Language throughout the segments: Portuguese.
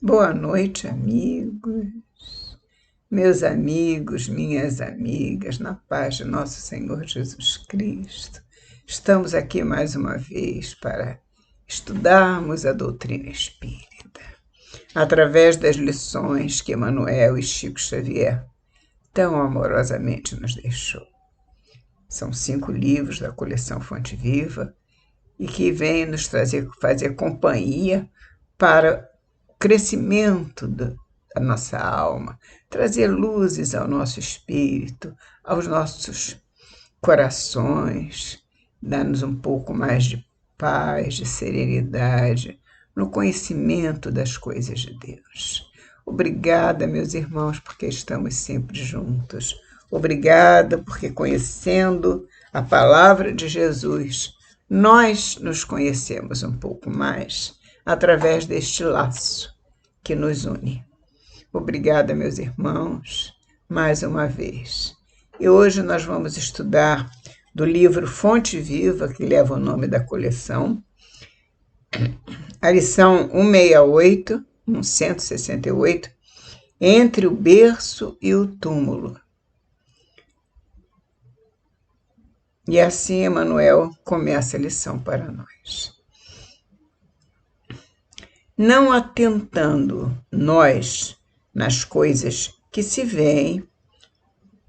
Boa noite, amigos, meus amigos, minhas amigas, na paz de nosso Senhor Jesus Cristo. Estamos aqui mais uma vez para estudarmos a doutrina espírita, através das lições que Emmanuel e Chico Xavier tão amorosamente nos deixou. São 5 livros da coleção Fonte Viva e que vêm nos fazer companhia para crescimento da nossa alma, trazer luzes ao nosso espírito, aos nossos corações, dar-nos um pouco mais de paz, de serenidade, no conhecimento das coisas de Deus. Obrigada, meus irmãos, porque estamos sempre juntos. Obrigada porque, conhecendo a palavra de Jesus, nós nos conhecemos um pouco mais através deste laço que nos une. Obrigada, meus irmãos, mais uma vez. E hoje nós vamos estudar do livro Fonte Viva, que leva o nome da coleção, a lição 168, 168, Entre o berço e o túmulo. E assim Emmanuel começa a lição para nós. Não atentando nós nas coisas que se veem,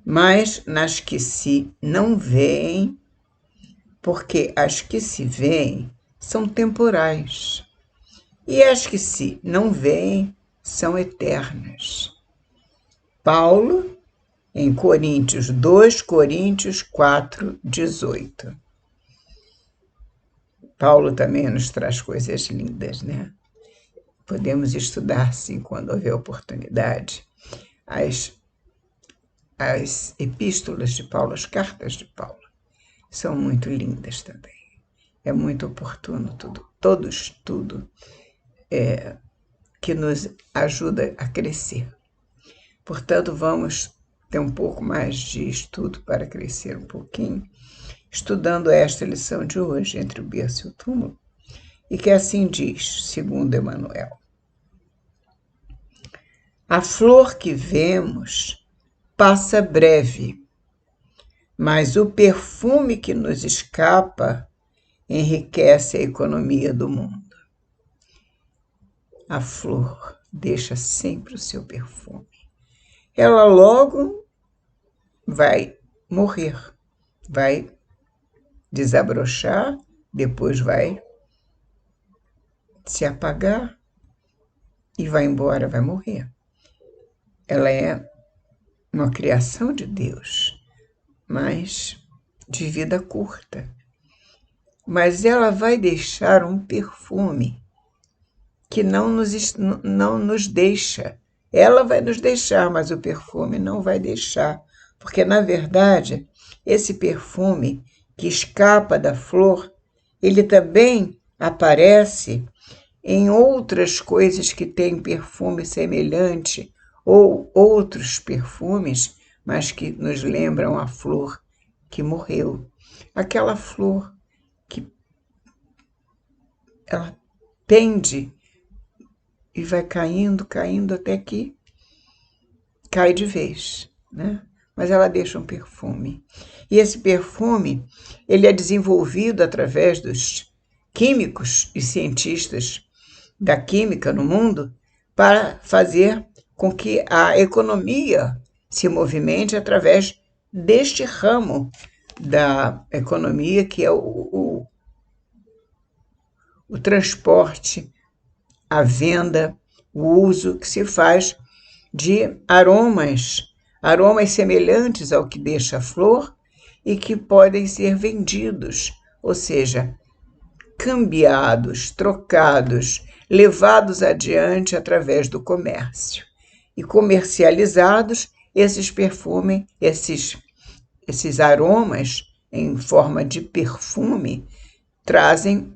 mas nas que se não veem, porque as que se veem são temporais, e as que se não veem são eternas. Paulo, em Coríntios 2 Coríntios 4, 18. Paulo também nos traz coisas lindas, né? Podemos estudar, sim, quando houver oportunidade, as epístolas de Paulo, as cartas de Paulo. São muito lindas também. É muito oportuno todo estudo que nos ajuda a crescer. Portanto, vamos ter um pouco mais de estudo para crescer um pouquinho, estudando esta lição de hoje, Entre o berço e o túmulo, e que assim diz, segundo Emmanuel: a flor que vemos passa breve, mas o perfume que nos escapa enriquece a economia do mundo. A flor deixa sempre o seu perfume. Ela logo vai morrer, vai desabrochar, depois vai se apagar e vai embora, vai morrer. Ela é uma criação de Deus, mas de vida curta. Mas ela vai deixar um perfume que não nos deixa. Ela vai nos deixar, mas o perfume não vai deixar. Porque, na verdade, esse perfume que escapa da flor, ele também aparece em outras coisas que têm perfume semelhante ou outros perfumes, mas que nos lembram a flor que morreu. Aquela flor que ela pende e vai caindo até que cai de vez, né? Mas ela deixa um perfume. E esse perfume, ele é desenvolvido através dos químicos e cientistas da química no mundo para fazer com que a economia se movimente através deste ramo da economia, que é o transporte, a venda, o uso que se faz de aromas semelhantes ao que deixa a flor e que podem ser vendidos, ou seja, cambiados, trocados, levados adiante através do comércio. E comercializados, esses perfumes, esses aromas em forma de perfume, trazem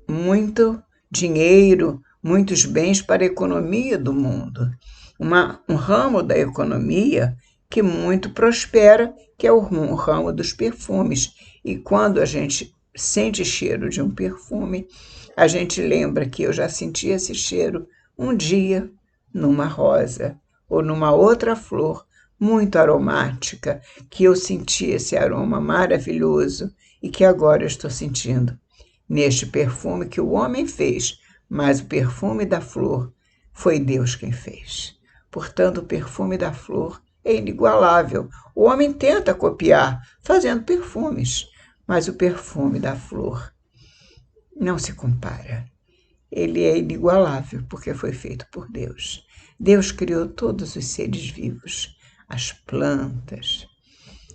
muito dinheiro, muitos bens para a economia do mundo. Um ramo da economia que muito prospera, que é o ramo dos perfumes. E quando a gente sente cheiro de um perfume, a gente lembra que eu já senti esse cheiro um dia numa rosa ou numa outra flor muito aromática, que eu senti esse aroma maravilhoso e que agora eu estou sentindo neste perfume que o homem fez, mas o perfume da flor foi Deus quem fez. Portanto, o perfume da flor é inigualável. O homem tenta copiar, fazendo perfumes, mas o perfume da flor não se compara. Ele é inigualável porque foi feito por Deus. Deus criou todos os seres vivos, as plantas,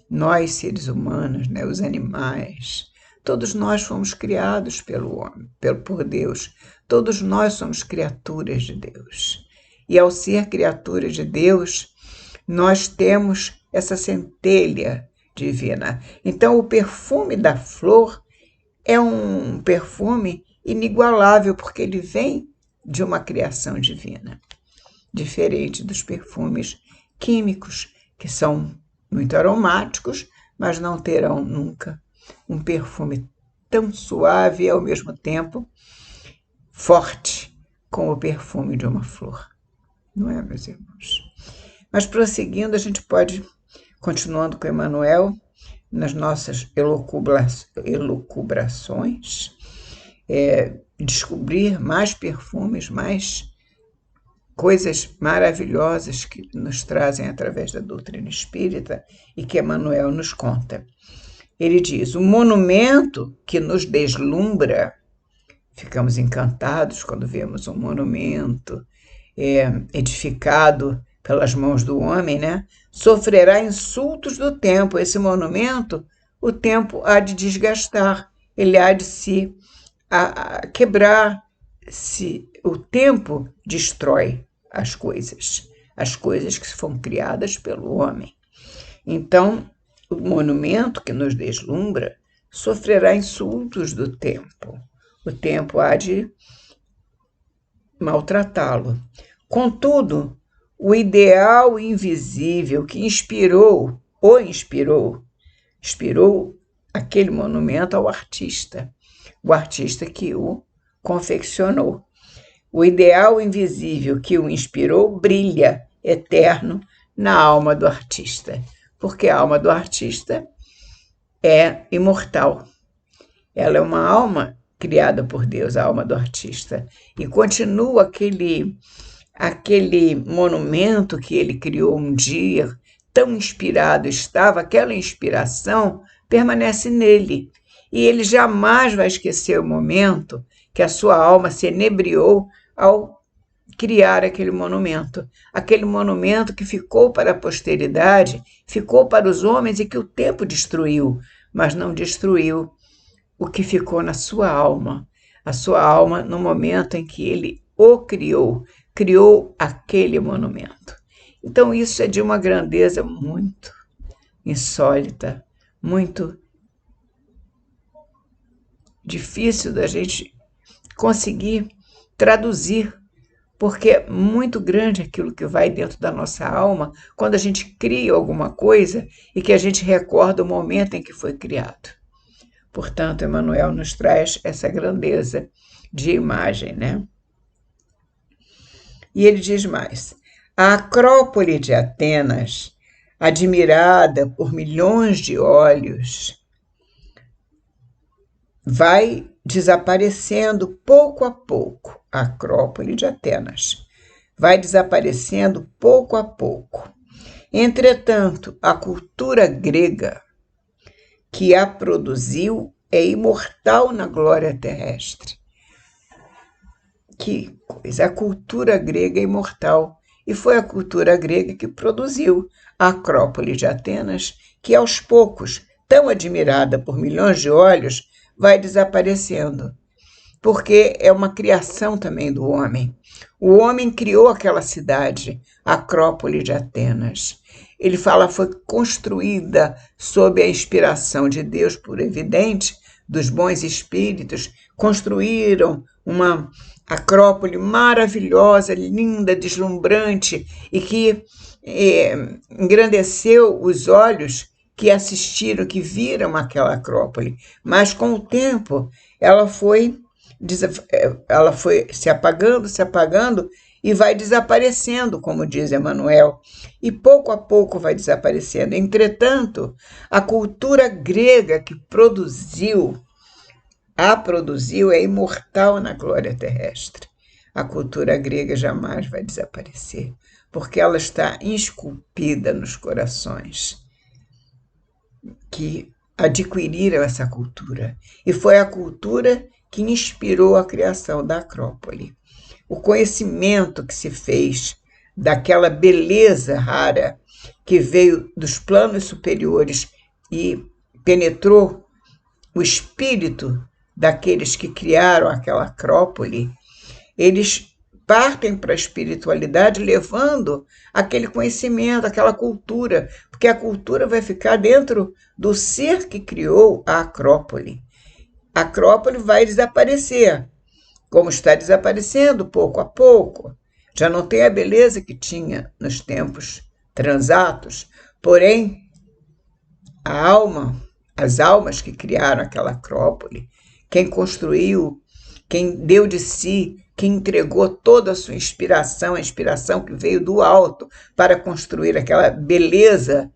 nós seres humanos, né, os animais. Todos nós fomos criados pelo homem, por Deus. Todos nós somos criaturas de Deus. E ao ser criaturas de Deus, nós temos essa centelha divina. Então, o perfume da flor é um perfume inigualável, porque ele vem de uma criação divina, diferente dos perfumes químicos, que são muito aromáticos, mas não terão nunca um perfume tão suave e, ao mesmo tempo, forte como o perfume de uma flor. Não é, meus irmãos? Mas, prosseguindo, a gente pode, continuando com Emmanuel, nas nossas elucubrações, descobrir mais perfumes, mais coisas maravilhosas que nos trazem através da doutrina espírita e que Emmanuel nos conta. Ele diz: o monumento que nos deslumbra, ficamos encantados quando vemos um monumento edificado pelas mãos do homem, né? Sofrerá insultos do tempo. Esse monumento, o tempo há de desgastar, ele há de se quebrar. O tempo destrói as coisas que foram criadas pelo homem. Então, o monumento que nos deslumbra sofrerá insultos do tempo. O tempo há de maltratá-lo. Contudo, o ideal invisível que inspirou aquele monumento ao artista, o artista que o confeccionou. O ideal invisível que o inspirou brilha eterno na alma do artista, porque a alma do artista é imortal. Ela é uma alma criada por Deus, a alma do artista, e continua aquele monumento que ele criou um dia, tão inspirado estava, aquela inspiração permanece nele, e ele jamais vai esquecer o momento que a sua alma se enebriou ao criar aquele monumento que ficou para a posteridade, ficou para os homens e que o tempo destruiu, mas não destruiu o que ficou na sua alma. A sua alma, no momento em que ele o criou aquele monumento. Então, isso é de uma grandeza muito insólita, muito difícil da gente conseguir traduzir, porque é muito grande aquilo que vai dentro da nossa alma quando a gente cria alguma coisa e que a gente recorda o momento em que foi criado. Portanto, Emmanuel nos traz essa grandeza de imagem, né? E ele diz mais: a Acrópole de Atenas, admirada por milhões de olhos, vai desaparecendo pouco a pouco. A Acrópole de Atenas vai desaparecendo pouco a pouco. Entretanto, a cultura grega que a produziu é imortal na glória terrestre. Que coisa! A cultura grega é imortal. E foi a cultura grega que produziu a Acrópole de Atenas, que aos poucos, tão admirada por milhões de olhos, vai desaparecendo. Porque é uma criação também do homem. O homem criou aquela cidade, a Acrópole de Atenas. Ele fala, foi construída sob a inspiração de Deus, por evidente, dos bons espíritos, construíram uma Acrópole maravilhosa, linda, deslumbrante, e que engrandeceu os olhos que assistiram, que viram aquela Acrópole, mas com o tempo ela foi se apagando e vai desaparecendo, como diz Emmanuel, e pouco a pouco vai desaparecendo. Entretanto, a cultura grega que produziu é imortal na glória terrestre. A cultura grega jamais vai desaparecer, porque ela está esculpida nos corações que adquiriram essa cultura. E foi a cultura que inspirou a criação da Acrópole. O conhecimento que se fez daquela beleza rara que veio dos planos superiores e penetrou o espírito daqueles que criaram aquela Acrópole, eles partem para a espiritualidade levando aquele conhecimento, aquela cultura, porque a cultura vai ficar dentro do ser que criou a Acrópole. A Acrópole vai desaparecer, como está desaparecendo pouco a pouco. Já não tem a beleza que tinha nos tempos transatos, porém, as almas que criaram aquela Acrópole, quem construiu, quem deu de si, quem entregou toda a sua inspiração, a inspiração que veio do alto para construir aquela beleza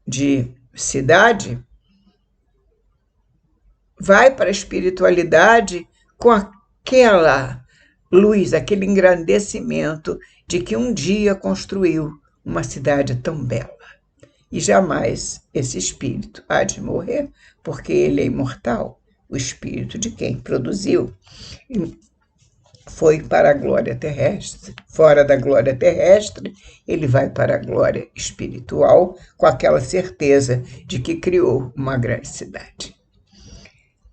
de cidade, vai para a espiritualidade com aquela luz, aquele engrandecimento de que um dia construiu uma cidade tão bela. E jamais esse espírito há de morrer, porque ele é imortal. O espírito de quem produziu foi para a glória terrestre. Fora da glória terrestre, ele vai para a glória espiritual, com aquela certeza de que criou uma grande cidade.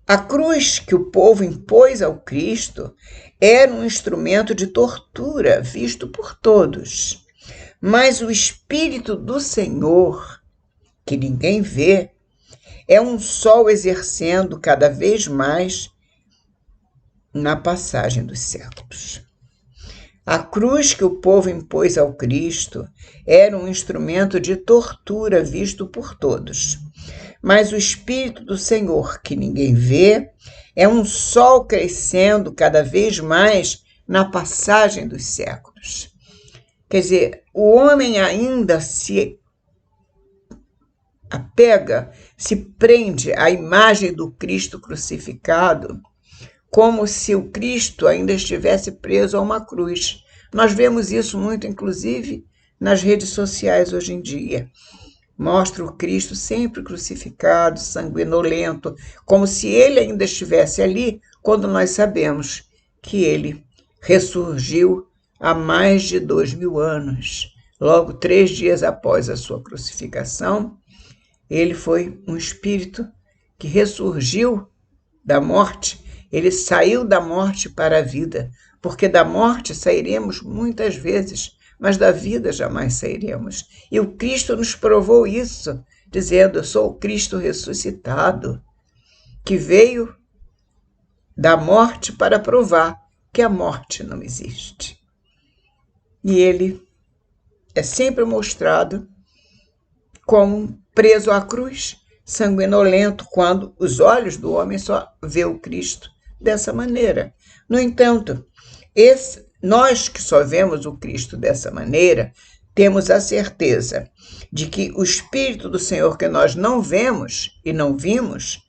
A cruz que o povo impôs ao Cristo era um instrumento de tortura visto por todos, mas o Espírito do Senhor, que ninguém vê, é um sol exercendo cada vez mais na passagem dos séculos. A cruz que o povo impôs ao Cristo era um instrumento de tortura visto por todos, mas o Espírito do Senhor, que ninguém vê, é um sol crescendo cada vez mais na passagem dos séculos. Quer dizer, o homem ainda se apega, se prende à imagem do Cristo crucificado, como se o Cristo ainda estivesse preso a uma cruz. Nós vemos isso muito, inclusive, nas redes sociais hoje em dia. Mostra o Cristo sempre crucificado, sanguinolento, como se ele ainda estivesse ali, quando nós sabemos que ele ressurgiu há mais de 2000 anos. Logo 3 dias após a sua crucificação, ele foi um espírito que ressurgiu da morte. Ele saiu da morte para a vida, porque da morte sairemos muitas vezes, mas da vida jamais sairemos. E o Cristo nos provou isso, dizendo: eu sou o Cristo ressuscitado, que veio da morte para provar que a morte não existe. E ele é sempre mostrado como preso à cruz, sanguinolento, quando os olhos do homem só vê o Cristo dessa maneira. No entanto, nós que só vemos o Cristo dessa maneira, temos a certeza de que o Espírito do Senhor que nós não vemos e não vimos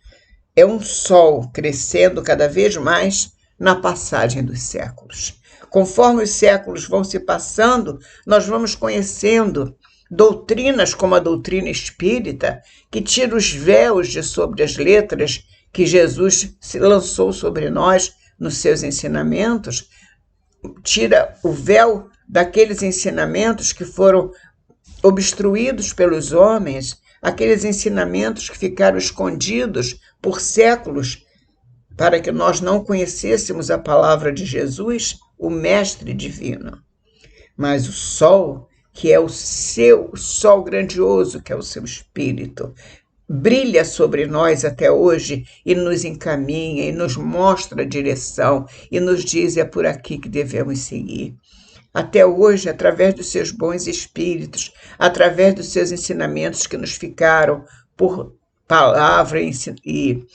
é um sol crescendo cada vez mais na passagem dos séculos. Conforme os séculos vão se passando, nós vamos conhecendo doutrinas como a doutrina espírita, que tira os véus de sobre as letras que Jesus se lançou sobre nós nos seus ensinamentos, tira o véu daqueles ensinamentos que foram obstruídos pelos homens, aqueles ensinamentos que ficaram escondidos por séculos, para que nós não conhecêssemos a palavra de Jesus, o Mestre Divino. Mas o sol, que é o sol grandioso, que é o seu Espírito, brilha sobre nós até hoje e nos encaminha e nos mostra a direção e nos diz: é por aqui que devemos seguir. Até hoje, através dos seus bons espíritos, através dos seus ensinamentos que nos ficaram por palavra e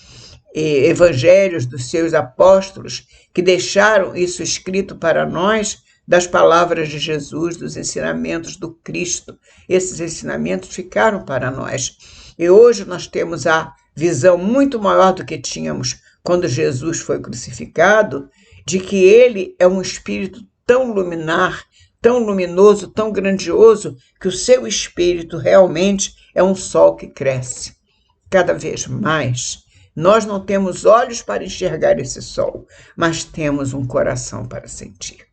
evangelhos dos seus apóstolos, que deixaram isso escrito para nós, das palavras de Jesus, dos ensinamentos do Cristo. Esses ensinamentos ficaram para nós. E hoje nós temos a visão muito maior do que tínhamos quando Jesus foi crucificado, de que ele é um espírito tão luminar, tão luminoso, tão grandioso, que o seu espírito realmente é um sol que cresce cada vez mais. Nós não temos olhos para enxergar esse sol, mas temos um coração para sentir.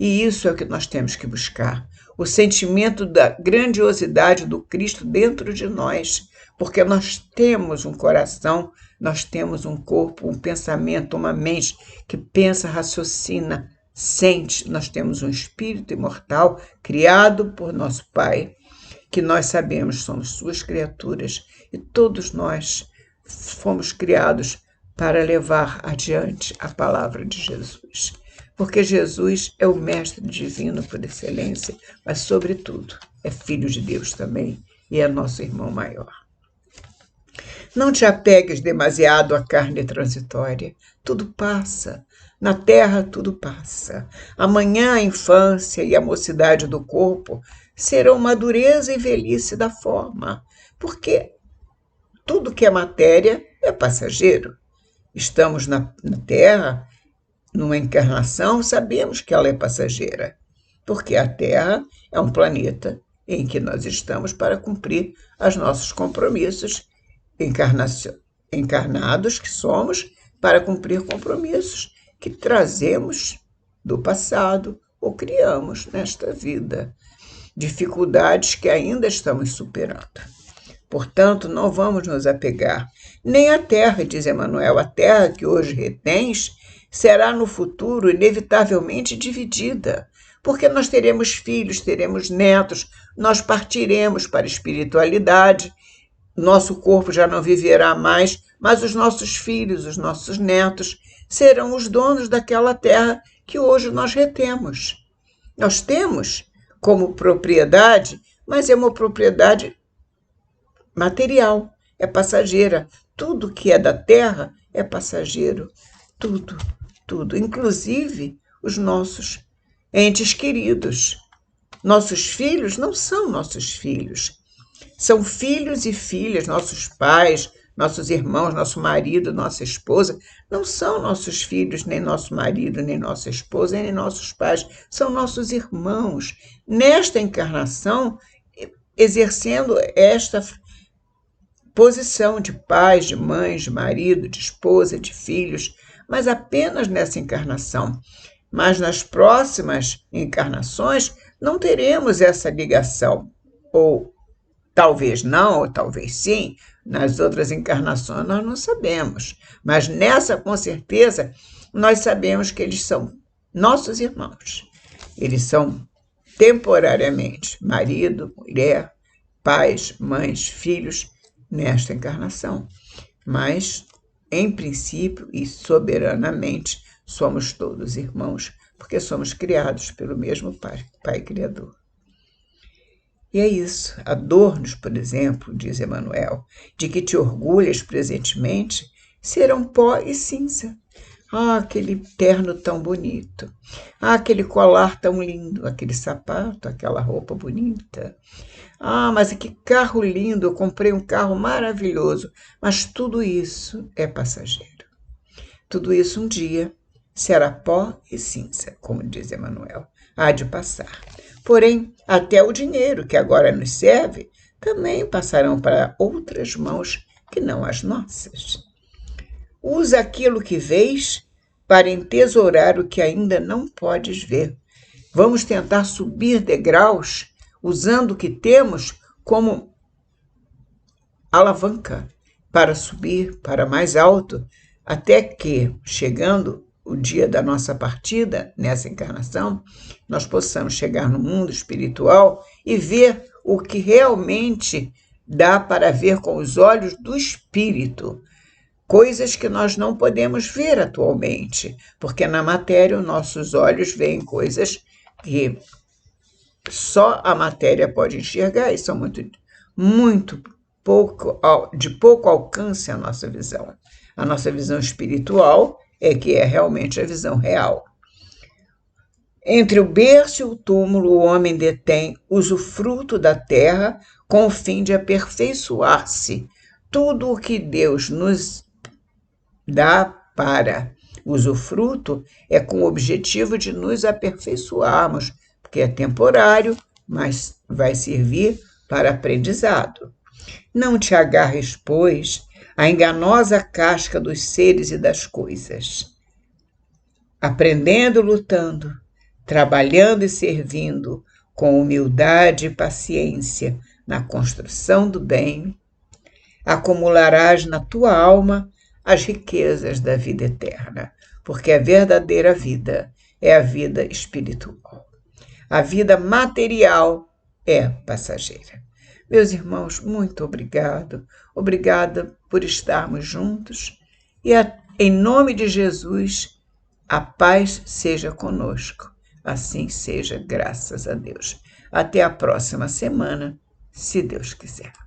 E isso é o que nós temos que buscar, o sentimento da grandiosidade do Cristo dentro de nós, porque nós temos um coração, nós temos um corpo, um pensamento, uma mente que pensa, raciocina, sente. Nós temos um espírito imortal criado por nosso Pai, que nós sabemos somos suas criaturas, e todos nós fomos criados para levar adiante a palavra de Jesus. Porque Jesus é o mestre divino por excelência, mas, sobretudo, é filho de Deus também e é nosso irmão maior. Não te apegues demasiado à carne transitória. Tudo passa. Na terra tudo passa. Amanhã a infância e a mocidade do corpo serão madureza e velhice da forma, porque tudo que é matéria é passageiro. Estamos na Terra, numa encarnação, sabemos que ela é passageira, porque a Terra é um planeta em que nós estamos para cumprir os nossos compromissos, encarnados que somos, para cumprir compromissos que trazemos do passado ou criamos nesta vida, dificuldades que ainda estamos superando. Portanto, não vamos nos apegar nem à terra, diz Emmanuel, a terra que hoje retens será no futuro inevitavelmente dividida, porque nós teremos filhos, teremos netos, nós partiremos para a espiritualidade, nosso corpo já não viverá mais, mas os nossos filhos, os nossos netos, serão os donos daquela terra que hoje nós retemos. Nós temos como propriedade, mas é uma propriedade material, é passageira. Tudo que é da terra é passageiro. Tudo, inclusive os nossos entes queridos. Nossos filhos não são nossos filhos. São filhos e filhas, nossos pais, nossos irmãos, nosso marido, nossa esposa, não são nossos filhos, nem nosso marido, nem nossa esposa, nem nossos pais, são nossos irmãos. Nesta encarnação, exercendo esta posição de pais, de mães, de marido, de esposa, de filhos, mas apenas nessa encarnação. Mas nas próximas encarnações não teremos essa ligação, ou talvez não, ou talvez sim, nas outras encarnações nós não sabemos, mas nessa com certeza nós sabemos que eles são nossos irmãos. Eles são temporariamente marido, mulher, pais, mães, filhos, nesta encarnação, mas, em princípio e soberanamente, somos todos irmãos, porque somos criados pelo mesmo Pai Criador. E é isso. Adornos, por exemplo, diz Emmanuel, de que te orgulhas presentemente, serão pó e cinza. Ah, aquele terno tão bonito. Ah, aquele colar tão lindo, aquele sapato, aquela roupa bonita. Ah, mas que carro lindo, eu comprei um carro maravilhoso. Mas tudo isso é passageiro. Tudo isso um dia será pó e cinza, como diz Emmanuel. Há de passar. Porém, até o dinheiro que agora nos serve também passarão para outras mãos que não as nossas. Usa aquilo que vês para entesourar o que ainda não podes ver. Vamos tentar subir degraus usando o que temos como alavanca para subir para mais alto, até que, chegando o dia da nossa partida, nessa encarnação, nós possamos chegar no mundo espiritual e ver o que realmente dá para ver com os olhos do espírito, coisas que nós não podemos ver atualmente, porque na matéria os nossos olhos veem coisas que só a matéria pode enxergar e são muito de pouco alcance a nossa visão. A nossa visão espiritual é que é realmente a visão real. Entre o berço e o túmulo, o homem detém usufruto da terra com o fim de aperfeiçoar-se. Tudo o que Deus nos dá para usufruto é com o objetivo de nos aperfeiçoarmos, porque é temporário, mas vai servir para aprendizado. Não te agarres, pois, à enganosa casca dos seres e das coisas. Aprendendo, lutando, trabalhando e servindo com humildade e paciência na construção do bem, acumularás na tua alma as riquezas da vida eterna, porque a verdadeira vida é a vida espiritual. A vida material é passageira. Meus irmãos, muito obrigado. Obrigada por estarmos juntos e, em nome de Jesus, a paz seja conosco. Assim seja, graças a Deus. Até a próxima semana, se Deus quiser.